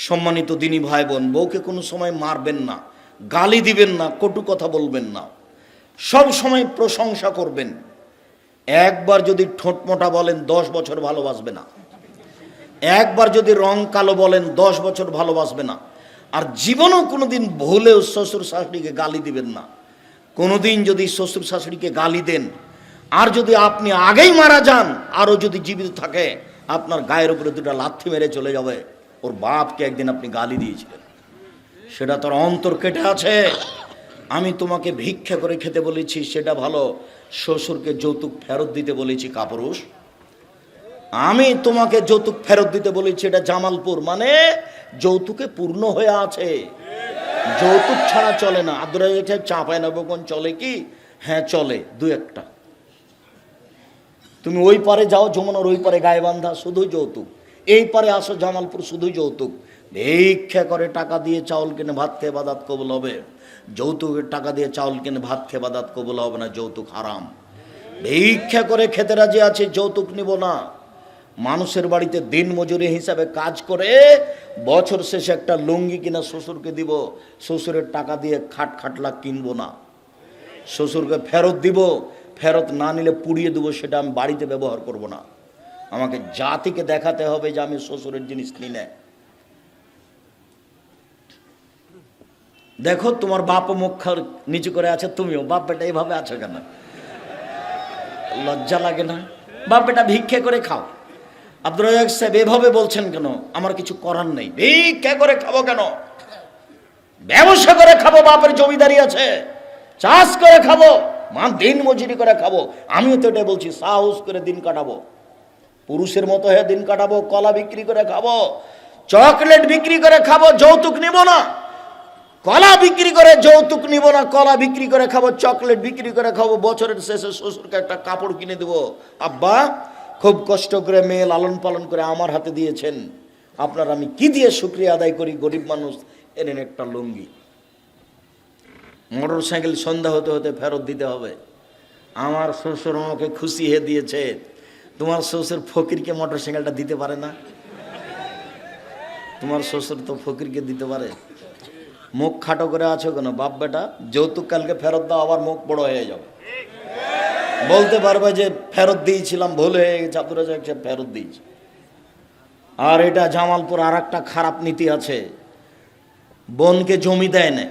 সম্মানিত দিনী ভাই বোন, বউকে কোনো সময় মারবেন না, গালি দিবেন না, কটু কথা বলবেন না, সব সময় প্রশংসা করবেন। একবার যদি ঠোঁটমোটা বলেন 10 বছর ভালোবাসবে না, একবার যদি রং কালো বলেন 10 বছর ভালোবাসবে না। আর জীবনেও কোনোদিন ভুলেও শ্বশুর শাশুড়িকে গালি দিবেন না। কোনোদিন যদি শ্বশুর শাশুড়িকে গালি দেন, আর যদি আপনি আগেই মারা যান, আরও যদি জীবিত থাকে, আপনার গায়ের উপরে দুটো লাথি মেরে চলে যাবে। ওর বাপকে একদিন আপনি গালি দিয়েছিলেন, সেটা তোর অন্তর কেটে আছে। আমি তোমাকে ভিক্ষা করে খেতে বলেছি, সেটা ভালো। শ্বশুরকে যৌতুক ফেরত দিতে বলেছি কাপুরুষ। আমি তোমাকে যৌতুক ফেরত দিতে বলেছি, এটা জামালপুর, মানে যৌতুকে পূর্ণ হয়ে আছে, যৌতুক ছাড়া চলে না। আব্দুর রাজ্জাক সাহেব চাঁপায় নবগঞ্জ চলে কি? হ্যাঁ চলে, দু একটা। তুমি ওই পারে যাও, যমুনার ওই পারে গায়েবান্ধা, শুধু যৌতুক। এই পারে আসো জামালপুর, শুধু যৌতুক। ভিক্ষা করে টাকা দিয়ে চাউল কিনে ভাত খেয়ে বাদাত কবুল হবে, যৌতুকের টাকা দিয়ে চাউল কিনে ভাত খেয়ে বাদাত কবুল হবে না, যৌতুক হারাম। ভিক্ষা করে খেতে রাজি আছে, যৌতুক নিব না। মানুষের বাড়িতে দিন মজুরি হিসাবে কাজ করে বছর শেষে একটা লুঙ্গি কিনা শ্বশুরকে দিব, শ্বশুরের টাকা দিয়ে খাটলা কিনবো না। শ্বশুরকে ফেরত দিব, ফেরত না নিলে পুড়িয়ে দেবো, সেটা আমি বাড়িতে ব্যবহার করব না। আমাকে জাতিকে দেখাতে হবে যে আমি শ্বশুরের জিনিস কিনে। দেখো তোমার বাপ মুখ নিচু করে আছে, তুমিও বাপ বেটা এইভাবে আছো কেন? লজ্জা লাগে না? বাপ বেটা ভিক্ষা করে খাও। আব্দুর রাজ্জাক সাহেব এভাবে বলছেন কেন? আমার কিছু করার নেই, ভিক্ষা করে খাবো কেন? ব্যবসা করে খাবো, বাপের জমিদারি আছে, চাষ করে খাবো, দিন মজুরি করে খাবো। আমিও তো এটাই বলছি, সাহস করে দিন কাটাবো, পুরুষের মতো হয়ে দিন কাটাবো। কলা বিক্রি করে খাবো, চকলেট বিক্রি করে খাবো, যৌতুক নিব না। কলা বিক্রি করে যৌতুক নিব না, কলা বিক্রি করে খাবো, চকলেট বিক্রি করে খাবো। বছরের শেষে শ্বশুরকে একটা কাপড় কিনে দেবো, আব্বা খুব কষ্ট করে মেয়ে লালন পালন করে আমার হাতে দিয়েছেন, আপনার আমি কি দিয়ে শুকরিয়া আদায় করি? গরিব মানুষ, এনেন একটা লুঙ্গি। মোটর সাইকেল সন্ধ্যা হতে হতে ফেরত দিতে হবে। আমার শ্বশুর আমাকে খুশি হয়ে দিয়েছে। তোমার শ্বশুর ফকিরকে মোটর সাইকেলটা দিতে পারে না? তোমার শ্বশুর তো ফকিরকে দিতে পারে। মুখ খাটো করে আছো কেন বাপ বেটা? যৌতুক কালকে ফেরত দাও, আবার মুখ বড় হয়ে যাবে, বলতে পারবে যে ফেরত দিয়েছিলাম, ভুল হয়ে গেছে, আব্দুর রাজ্জাক সাহেব ফেরত দিয়েছি। আর এটা জামালপুর আর একটা খারাপ নীতি আছে, বোনকে জমি দেয় না।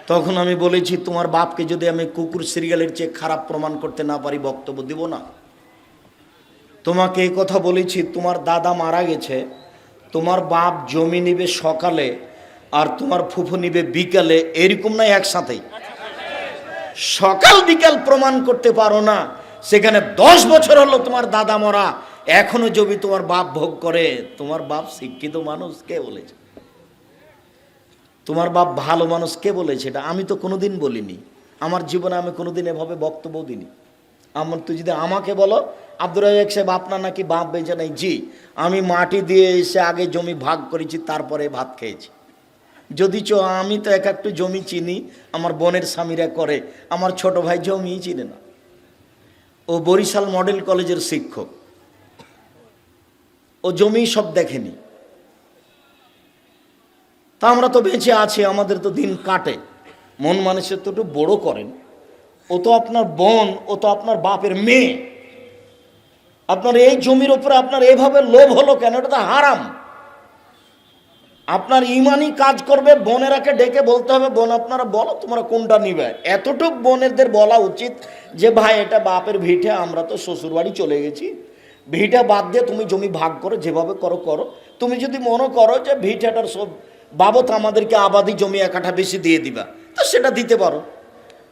তখন আমি বলেছি, তোমার বাপকে যদি আমি কুকুর সিরিয়ালের চেয়ে খারাপ প্রমাণ করতে না পারি, বক্তব্য দিব না। তোমাকে এই কথা বলেছি, তোমার দাদা মারা গেছে, তোমার বাপ জমি নিবে সকালে আর তোমার ফুফু নিবে বিকালে, এরকম নয় একসাথেই। সকাল বিকাল প্রমাণ করতে পারো না, সেখানে 10 বছর হলো তোমার দাদা মরা, এখনো জমি তোমার বাপ ভোগ করে। তোমার বাপ শিক্ষিত মানুষ কে বলেছে? তোমার বাপ ভালো মানুষ কে বলেছে? এটা আমি তো কোনোদিন বলিনি, আমার জীবনে আমি কোনোদিন এভাবে বক্তব্য দিইনি। আমার তো যদি আমাকে বলো, আব্দুর রাজ্জাক সাহেব আপনার নাকি বাপ বেঁচে নাই, জি, আমি মাটি দিয়ে এসে আগে জমি ভাগ করেছি, তারপরে ভাত খেয়েছি। যদি আমি তো এক একটু জমি চিনি, আমার বোনের স্বামীরা করে, আমার ছোট ভাই জমিই চিনে না। ও বরিশাল মডেল কলেজের শিক্ষক, ও জমি সব দেখেনি। তা আমরা তো বেঁচে আছি, আমাদের তো দিন কাটে। মন মানুষের তো একটু বড় করেন। ও তো আপনার বোন, ও তো আপনার বাপের মেয়ে। আপনার এই জমির উপরে আপনার এভাবে লোভ হলো কেন? এটা তো হারাম। আপনার ইমানি কাজ করবে, বোনেরাকে ডেকে বলতে হবে, বোন আপনারা বলো তোমরা কোনটা নিবে। এতটুক বোনেদের বলা উচিত যে ভাই এটা বাপের ভিটে, আমরা তো শ্বশুর বাড়ি চলে গেছি, ভিটা বাদ দিয়ে তুমি জমি ভাগ করো, যেভাবে করো করো। তুমি যদি মনে করো যে ভিটাটার সব বাবদ আমাদেরকে আবাদি জমি 1 কাঠা বেশি দিয়ে দিবা, তো সেটা দিতে পারো।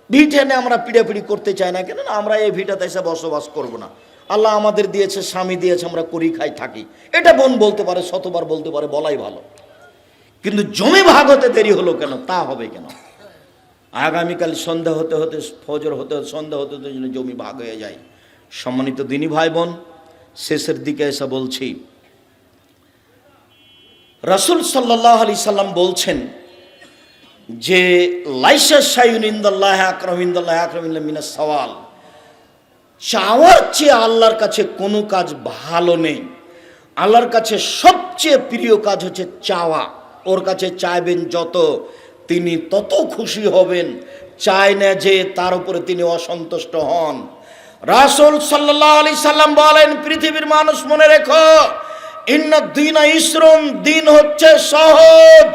ভিটে নিয়ে আমরা পিড়াপিড়ি করতে চাই না, কেন না আমরা এই ভিটাতে এসে বসবাস করবো না। আল্লাহ আমাদের দিয়েছে, স্বামী দিয়েছে, আমরা করি খাই থাকি। এটা বোন বলতে পারে, শতবার বলতে পারে, বলাই ভালো। কিন্তু জমি ভাগ হতে দেরি হলো কেন? তা হবে কেন? আগামীকাল সন্ধ্যা হতে হতে, ফজর হতে হতে, সন্ধ্যা হতে হতে জমি ভাগ হয়ে যায়। সম্মানিত দিনী ভাই বোন, শেষের দিকে এসে বলছি, রাসূল সাল্লাল্লাহু আলাইহি সাল্লাম বলছেন যে লাইসা শাইউন ইনদাল্লাহি আকরামু ইনদাল্লাহি আকরামু মিনাস সাওয়াল, চাওয়ার চেয়ে আল্লাহর কাছে কোনো কাজ ভালো নেই। আল্লাহর কাছে সবচেয়ে প্রিয় কাজ হচ্ছে চাওয়া। ওর কাছে চাইবেন যত, তিনি তত খুশি হবেন। চায় না যে তার উপরে তিনি অসন্তুষ্ট হন। রাসূল সাল্লাল্লাহু আলাইহি সাল্লাম বলেন, পৃথিবীর মানুষ মনে রেখো, ইন্না দীনা ইসরুন, দিন হচ্ছে সহজ।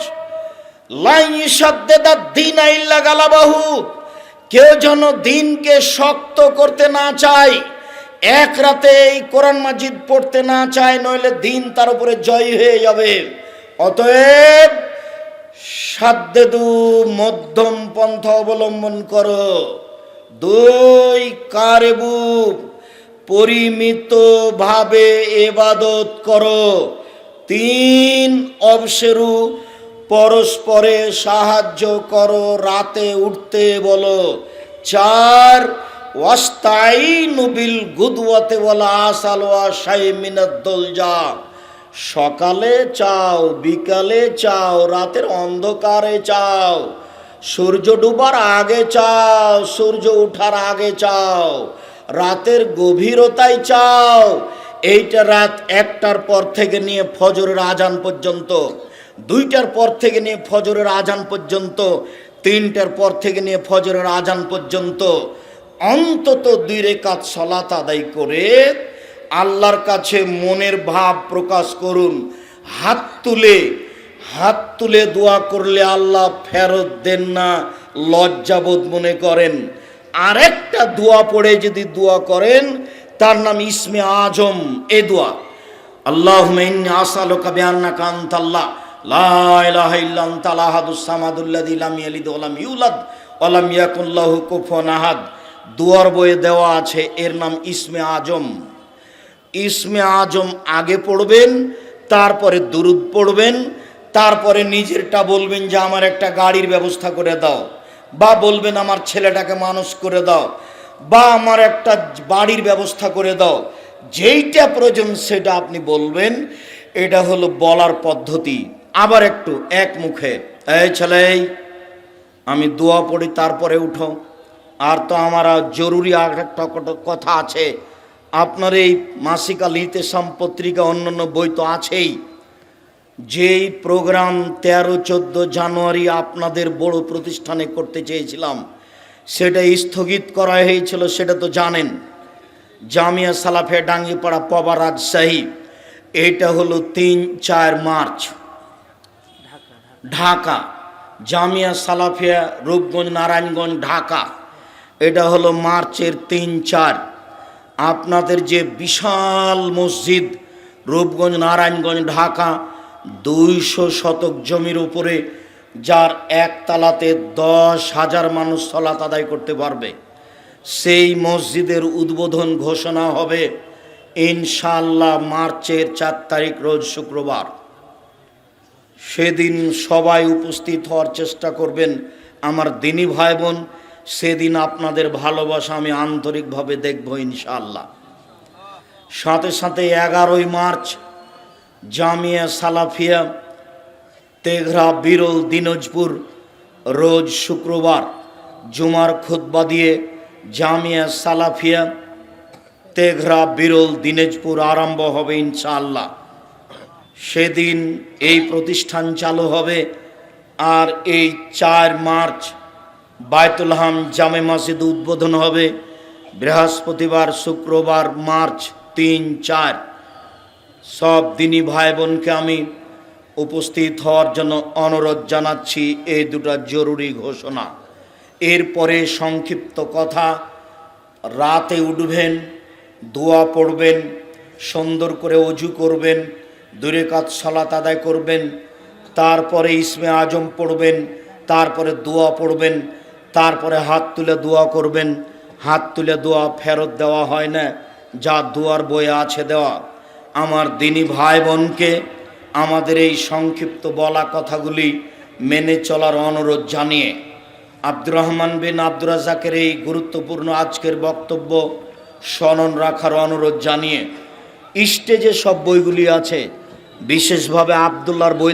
লা ইশাদ্দাদা দীনা ইল্লা গালাবাহু, কেউ যেন দিনকে শক্ত করতে না চায়, এক রাতে এই কোরআন মাজিদ পড়তে না চায়, নইলে দিন তার উপরে জয় হয়ে যাবে। অতএব সাদ্দেদু, মধ্যম পন্থা অবলম্বন করো। দুই, কারেবু, পরিমিত ভাবে ইবাদত করো। তিন, অবসেরু, পরস্পরে সাহায্য করো, রাতে উঠতে বলো। চার, ওয়াস্তাইনু বিল গুদওয়াতি ওয়াল আসাল ওয়া শাই মিনাদ দুলজা, সকালে চাও, বিকালে চাও, রাতের অন্ধকারে চাও, সূর্য ডুবার আগে চাও, সূর্য ওঠার আগে চাও, রাতের গভীরতায় চাও। এইটা রাত 1টার পর থেকে নিয়ে ফজরের আজান পর্যন্ত, 2টার পর থেকে নিয়ে ফজরের আজান পর্যন্ত, 3টার পর থেকে নিয়ে ফজরের আজান পর্যন্ত অন্তত 2 রাকাত সালাত আদায় করে আল্লাহর কাছে মনের ভাব প্রকাশ করুন। হাত তুলে দোয়া করলে আল্লাহ ফেরত দেন না, লজ্জাবোধ মনে করেন। আরেকটা দোয়া পড়ে যদি দোয়া করেন, তার নাম ইসমে আজম। এ দোয়া, আল্লাহুম্মা ইন্নী আসআলুকা বিআন্নাকা আনতাল্লাহ লা ইলাহা ইল্লা আনতাল আহাদুস সামাদুল্লাযী লাম ইয়ালিদ ওয়া লাম ইউলাদ ওয়া লাম ইয়াকুল লাহু কুফুয়ান আহাদ। দুয়ার বইয়ে দেওয়া আছে, এর নাম ইসমে আজম। ইসমে আজম আগে পড়বেন, তারপরে দুরুদ পড়বেন, তারপরে নিজেরটা বলবেন যে আমার একটা গাড়ির ব্যবস্থা করে দাও, বা বলবেন আমার ছেলেটাকে মানুষ করে দাও, বা আমার একটা বাড়ির ব্যবস্থা করে দাও। যেইটা প্রয়োজন সেটা আপনি বলবেন। এটা হলো বলার পদ্ধতি। আবার একটু এক মুখে, এই ছেলে, আমি দোয়া পড়ি, তারপরে উঠো। আর তো আমার জরুরি আর একটা কথা আছে। আপনার এই মাসিক আল ইতিসাম পত্রিকা, অন্যান্য বই তো আছেই। যেই প্রোগ্রাম 13-14 জানুয়ারি আপনাদের বড় প্রতিষ্ঠানে করতে চেয়েছিলাম, সেটা স্থগিত করা হয়েছিল, সেটা তো জানেন। জামিয়া সালাফিয়া ডাঙ্গিপাড়া পবা, রাজশাহী। এটা হলো 3-4 মার্চ, ঢাকা। জামিয়া সালাফিয়া রূপগঞ্জ, নারায়ণগঞ্জ, ঢাকা। এটা হলো মার্চের 3-4। আপনাদের যে বিশাল মসজিদ রূপগঞ্জ, নারায়ণগঞ্জ, ঢাকা, 200 শতক জমির উপরে, যার একতলাতে 10,000 মানুষ সালাত আদায় করতে পারবে, সেই মসজিদের উদ্বোধন ঘোষণা হবে ইনশাআল্লাহ মার্চের 4 তারিখ, রোজ শুক্রবার। সেদিন সবাই উপস্থিত হওয়ার চেষ্টা করবেন আমার দিনী ভাই বোন। সেদিন আপনাদের ভালোবাসা আমি আন্তরিকভাবে দেখব ইনশাআল্লাহ। সাথে সাথে 11ই মার্চ জামিয়া সালাফিয়া তেঘরা, বিরল, দিনাজপুর, রোজ শুক্রবার জুমার খুতবা দিয়ে জামিয়া সালাফিয়া তেঘরা, বিরল, দিনাজপুর আরম্ভ হবে ইনশাআল্লাহ। সেদিন এই প্রতিষ্ঠান চালু হবে। আর এই 4 মার্চ বায়তুল হাম জামে মসজিদ উদ্বোধন হবে বৃহস্পতিবার, শুক্রবার, মার্চ 3-4। সব দিনী ভাই বোনকে আমি উপস্থিত হওয়ার জন্য অনুরোধ জানাচ্ছি। এই দুটো জরুরি ঘোষণা। এরপরে সংক্ষিপ্ত কথা, রাতে উঠবেন, দোয়া পড়বেন, সুন্দর করে ওযু করবেন, 2 রাকাত সালাত আদায় করবেন, তারপরে ইসমে আজম পড়বেন, তারপরে দোয়া পড়বেন, তারপরে হাত তুলে দোয়া করবেন। হাত তুলে দোয়া ফেরত দেওয়া হয় না, যা দোয়ার বইয়ে আছে দেওয়া। আমার দিনী ভাই বোনকে আমাদের এই সংক্ষিপ্ত বলা কথাগুলি মেনে চলার অনুরোধ জানিয়ে আব্দুর রহমান বিন আব্দুর রাজ্জাকের এই গুরুত্বপূর্ণ আজকের বক্তব্য স্মরণ রাখার অনুরোধ জানিয়ে, স্টেজে সব বইগুলি আছে, বিশেষভাবে আব্দুল্লাহর বই